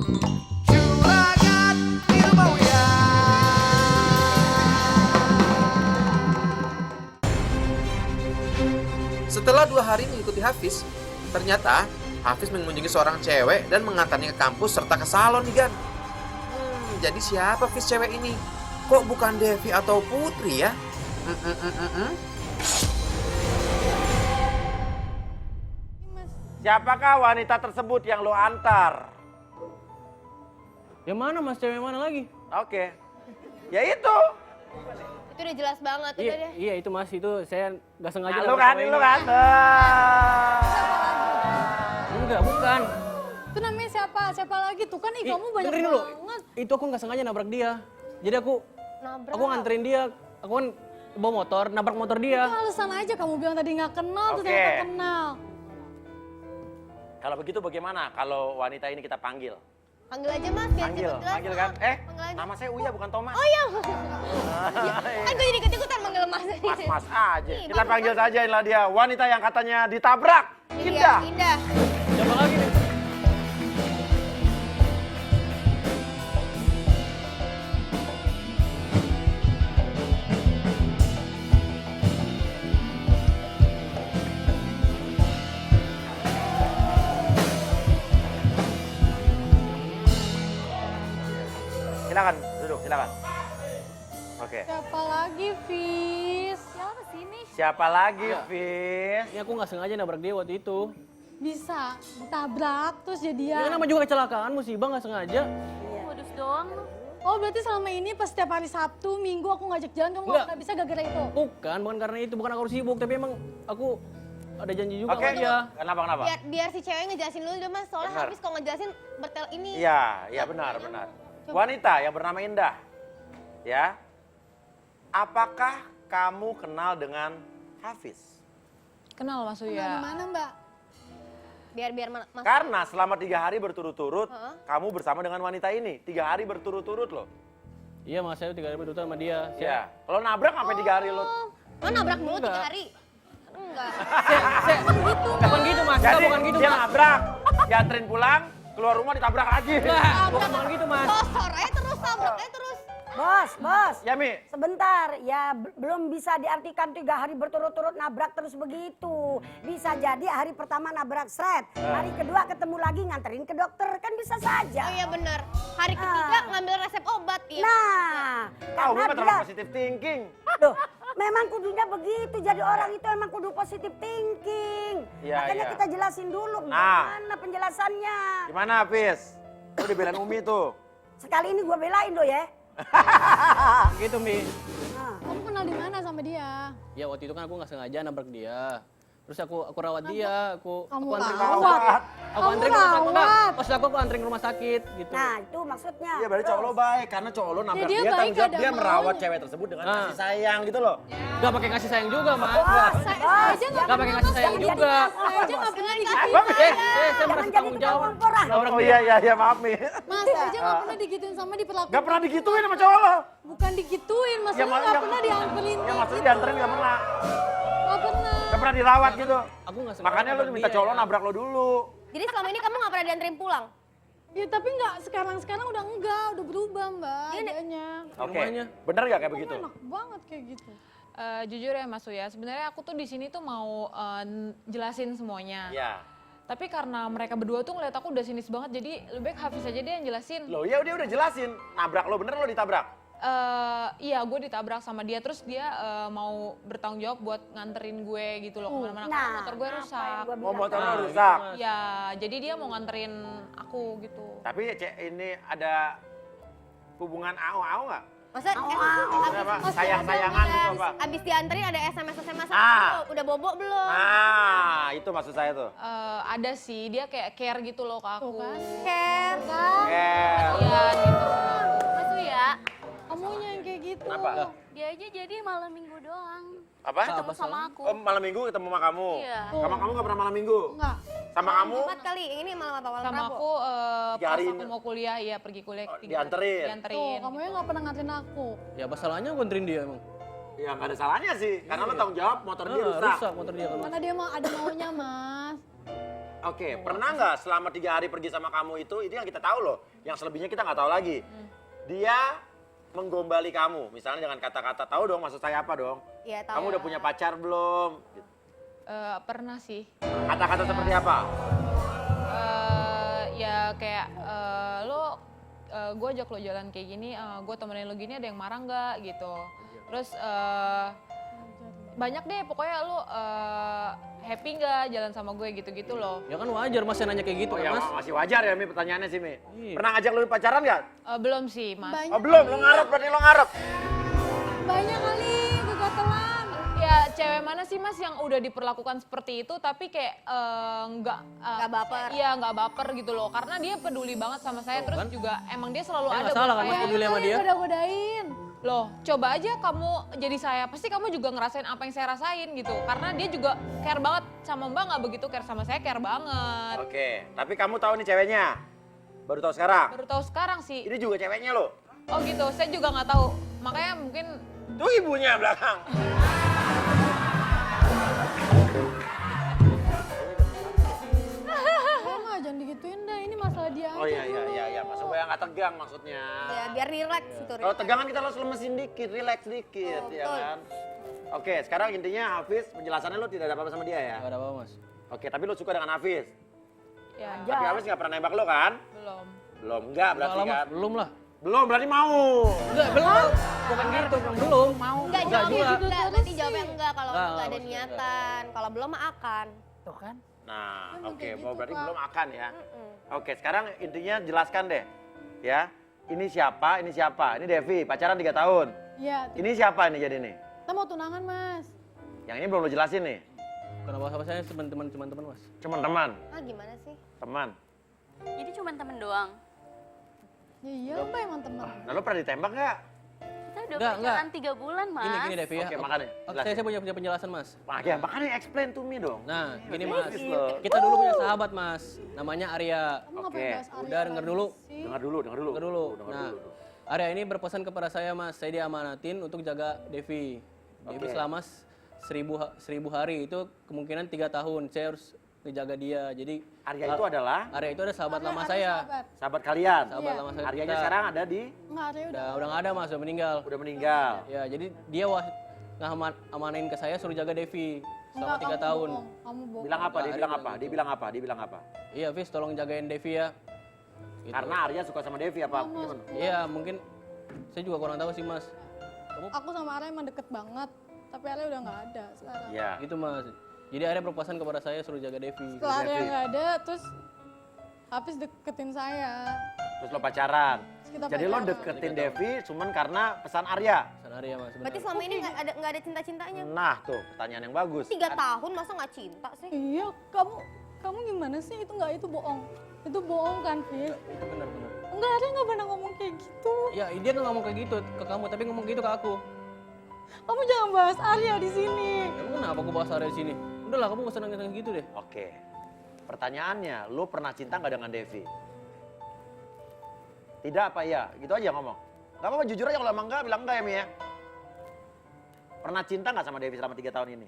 Juragan Ilmuwan. Setelah 2 hari mengikuti Hafiz, ternyata Hafiz mengunjungi seorang cewek dan mengantarnya ke kampus serta ke salon nih, Gan. Jadi siapa Hafiz cewek ini? Kok bukan Devi atau Putri ya? Siapakah wanita tersebut yang lo antar? Yang mana mas, cewek mana lagi? Oke. Ya itu. Itu udah jelas banget, Iya, udah deh. iya itu mas, itu saya nggak sengaja. Nah, lu kan, cewek lu ini. kan. Enggak, bukan. Itu namanya siapa? Siapa lagi tuh kan? Ih, kamu banyak dengerin dulu. banget. Itu aku nggak sengaja nabrak dia. Jadi aku nganterin dia. Aku kan bawa motor, nabrak motor Itu dia. alasan aja kamu bilang tadi nggak kenal, tuh Oke. ternyata kenal. Kalau begitu bagaimana kalau wanita ini kita panggil? Panggil aja mas, biar Panggil, cepet jelas. panggil kan? Panggil aja. Nama saya Uya bukan Thomas. Oh iya. Kan gue jadi ikut-ikutan manggil mas. Mas aja. Ih, Kita bagus, panggil bagus. saja inilah dia, wanita yang katanya ditabrak. Ini Indah. dia, Indah. Siapa lagi nih? Silakan, duduk, silakan. Oke. Siapa lagi, Fis? Siapa sih ini? Siapa lagi, Ya. Fis? Ini aku nggak sengaja nabrak dia waktu itu. Bisa ditabrak terus Ya jadian. kan nama juga kecelakaan, musibah nggak sengaja. Modus doang lu. Oh berarti selama ini pas setiap hari Sabtu, Minggu aku ngajak jalan kamu Enggak. nggak bisa gara-gara itu? Bukan karena itu, bukan aku harus sibuk, tapi emang aku ada janji juga Oke, sama dia. kenapa? Biar si cewek ngejelasin dulu deh mas, soalnya Benar. habis kalau ngejelasin bertel ini. Iya, iya benar. Wanita yang bernama Indah. Ya. Apakah kamu kenal dengan Hafiz? Kenal Mas Kenal Uya. gimana mbak? Biar mas. Karena selama 3 hari berturut-turut, Heeh. kamu bersama dengan wanita ini. 3 hari berturut-turut loh. Iya mas, saya 3 hari berdua sama dia. Iya. Kalau nabrak sampai 3 hari lo. Oh nabrak mulu 3 Enggak. hari? Enggak. Bukan gitu mas, Jadi bukan gitu dia mas. nabrak, dianterin pulang, keluar rumah ditabrak lagi. Bukan gitu mas. Tosor aja terus, tabrak aja terus. Bos, Ya Mi, sebentar. Ya belum bisa diartikan 3 hari berturut-turut nabrak terus begitu. Bisa jadi hari pertama nabrak seret, hari kedua ketemu lagi nganterin ke dokter, kan bisa Oh saja. iya benar. Hari ketiga ngambil resep obat ya. Nah, tahu karena memang terlalu dia, positif thinking. loh, memang kudunya begitu. Jadi orang itu emang kudu positif thinking. Iya, Makanya iya. kita jelasin dulu, Nah. gimana penjelasannya. Gimana Hafiz? Lu dibelain Umi tuh. Sekali ini gue belain lo ya. Gitu Mi. Nah. Kamu kenal di mana sama dia? Ya waktu itu kan aku nggak sengaja nabrak dia. Terus aku rawat dia, aku Kamu anterin ke rawat? rumah sakit. Aku Kamu anterin ke rumah sakit. Enggak, rawat? maksud aku anterin ke rumah sakit gitu. Nah, itu maksudnya. Iya berarti cowok lo baik, karena cowok lo nabrak dia dia, baik, tanggung jawab ada dia merawat maunya. cewek tersebut dengan Nah. kasih sayang gitu loh. Gak pakai kasih sayang juga mas. Saya aja nggak Gak pakai kasih sayang juga. Saya aja nggak pernah digituin. Saya Jangan merasa jadi tanggung jawab. tukang orang. Nabrak Oh dia. iya maaf Mi. Mas aja nggak pernah digituin sama diperlakukan. Gak pernah digituin sama cowok lo. Bukan digituin, maksudnya ma- nggak pernah dianterin. Ya maksudnya gitu. dianterin gak pernah. Nggak pernah. Gak pernah dirawat gitu. Aku nggak sengaja Makanya lo nabrak minta dia, cowok lo ya. nabrak lo dulu. Jadi selama ini kamu nggak pernah dianterin pulang? Ya tapi nggak sekarang udah enggak, udah berubah mbak Iya, Nek. dianya. Oke. rumahnya. Bener gak kayak begitu? Enak banget kayak gitu. Jujur ya Mas Uya, sebenarnya aku tuh di sini tuh mau jelasin semuanya. Iya. Tapi karena mereka berdua tuh ngeliat aku udah sinis banget, jadi lebih baik Hafiz aja deh yang jelasin. Lo ya udah jelasin. Nabrak lo bener lo ditabrak. Iya, gue ditabrak sama dia, terus dia mau bertanggung jawab buat nganterin gue gitu loh kemana-mana. Karena motor gue rusak. Mau motor lo Nah, rusak. gitu, Mas. Ya, jadi dia mau nganterin aku gitu. Tapi ini ada hubungan AO-AO nggak? Masa Maksudnya apa? Sayang-sayangan gitu apa? abis dianterin ada SMS Ah. udah bobo belum? Nah, itu maksud saya tuh. Ada sih, dia kayak care gitu loh ke aku. Care kan? Iya gitu. Mas Uya, Kamunya yang kayak gitu. Kenapa? dia aja jadi malam minggu doang. Apa? Ketemu sama aku. Oh, malam minggu ketemu sama kamu? Iya. Sama kamu nggak pernah malam minggu? Enggak. Sama kamu? Jumat kali, ini malam apa? Malam Sama Rabu? aku Tiga pas hari aku mau kuliah, iya pergi kuliah. Oh, dianterin? Tuh, Dianterin. kamu yang nggak pernah nganterin aku. Ya apa salahnya aku anterin dia emang. Ya nggak ada salahnya sih, karena lo tanggung jawab motor dia Ah, rusak. rusak motor dia kan. Karena dia mau ada maunya mas. Oke, pernah nggak selama 3 hari pergi sama kamu itu yang kita tahu loh. Yang selebihnya kita nggak tahu lagi. Dia menggombali kamu, misalnya dengan kata-kata, tahu dong maksud saya apa dong? Iya, tahu. Kamu udah punya pacar belum? Pernah sih. Kata-kata seperti apa? Ya kayak gue ajak lo jalan kayak gini, gue temenin lo gini, ada yang marah nggak gitu. Terus banyak deh pokoknya lo happy nggak jalan sama gue gitu-gitu loh. Ya kan wajar Mas yang nanya kayak gitu Oh kan ya, Mas. masih wajar ya Mi pertanyaannya sih Mi. Iya. Pernah ngajak lu pacaran nggak? Belum sih Mas. Banyak Oh belum, lo ngarep berarti lo ngarep. Banyak kali kegatelan. Ya cewek mana sih Mas yang udah diperlakukan seperti itu tapi kayak nggak baper. Iya nggak baper gitu loh. Karena dia peduli banget sama saya, Tuh, terus kan? juga emang dia selalu Ya ada nggak salah buat kan Mas saya. peduli sama dia. Goda-godain. Loh, coba aja kamu jadi saya, pasti kamu juga ngerasain apa yang saya rasain gitu. Karena dia juga care banget sama Mbak, nggak begitu care sama saya, care banget. Oke, tapi kamu tahu nih ceweknya? Baru tahu sekarang? Baru tahu sekarang sih. Ini juga ceweknya lo? Oh gitu, saya juga nggak tahu. Makanya mungkin Tuh ibunya belakang. Mama jangan digituin dah, ini masalah dia aja. Oh iya, Mas supaya nggak tegang maksudnya. Ya biar relax itu. Kalau tegangan kita harus lemesin dikit, relax dikit, ya kan? Oke, sekarang intinya Hafiz, penjelasannya lo tidak ada apa-apa sama dia ya? Gak ada apa Mas. Oke, tapi lo suka dengan Hafiz? ya Tapi Hafiz nggak pernah nembak lo kan? belum. Belum, enggak berarti Enggak lah, kan? Mas. Belum lah. Belum, berarti mau. Enggak, belum. Bukan gitu, belum. Mau. Enggak Enggak jawab juga. enggak, nanti jawabnya enggak kalau Enggak, enggak ada maksudnya niatan. Kalau belum mah akan. Tuh kan. Nah, Emang oke, kayak mau gitu, berarti Pak. belum akan ya? Oke, sekarang intinya jelaskan deh, ya. Ini siapa, ini siapa? Ini Devi, pacaran 3 tahun. Iya, Ini siapa nih jadi nih? kita mau tunangan Mas. Yang ini belum lo jelasin nih. Kenapa sama saya teman-teman Mas? Cuman teman, Ah gimana sih? teman. Jadi cuma temen doang. Ya iya Mbak emang teman. Nah, lo pernah ditembak nggak? Kita udah Enggak, pacaran 3 bulan, Mas. Gini Devi ya. Oke, makanya, Oke, jelasin. saya punya penjelasan Mas. Makanya explain to me dong. Nah, gini Iya, Mas. bagus loh. Kita dulu punya sahabat Mas. Namanya Arya. Kamu Oke, ngapain bahas Arya udah denger lagi dulu. sih? Dengar dulu. Dengar dulu. Nah, Arya ini berpesan kepada saya Mas. Saya diamanatin untuk jaga Devi. Devi Oke. selama 1000 hari itu kemungkinan 3 tahun. Saya harus ngejaga dia. Jadi Arya itu adalah Arya itu ada sahabat Arya- lama Arya saya. sahabat. sahabat kalian. Sahabat Iya. lama saya. Aryanya kita. sekarang ada di, Enggak, Arya udah nggak ada Mas, udah meninggal. udah meninggal. Ya, jadi dia amanain ke saya suruh jaga Devi selama Enggak, 3 kamu tahun. bohong. Kamu bohong. Bilang apa? Dia Arya bilang bilang apa? gitu. Dia bilang apa? Dia bilang apa? Iya, Fis, tolong jagain Devi ya. Gitu. Karena Arya suka sama Devi apa? Gimana? Iya, mungkin saya juga kurang tahu sih Mas. Kamu Aku sama Arya emang deket banget. Tapi Arya udah nggak ada sekarang. Iya. gitu Mas. Jadi Arya berpesan kepada saya suruh jaga Devi. Setelah Arya Devi. nggak ada, terus Hafiz deketin saya. Terus lo pacaran. Terus kita Jadi lo pacaran. deketin Devi cuman karena pesan Arya. Pesan Arya Mas. benar. Berarti selama ini nggak ada cinta-cintanya. Nah tuh pertanyaan yang bagus. 3 tahun masa nggak cinta sih? Iya, kamu gimana sih? Itu bohong. Itu bohong kan, Fis? Itu benar-benar. Enggak, Arya nggak pernah ngomong kayak gitu. Ya, dia nggak ngomong kayak gitu ke kamu, tapi ngomong gitu ke aku. Kamu jangan bahas Arya di sini. Ya, kenapa aku bahas Arya di sini? Udahlah, kamu gak usah nangis gitu deh. Oke. Pertanyaannya, lo pernah cinta nggak dengan Devi? Tidak apa iya? Gitu aja ngomong. Gak apa-apa jujur aja kalau emang enggak, bilang enggak ya Mi ya. Pernah cinta nggak sama Devi selama 3 tahun ini?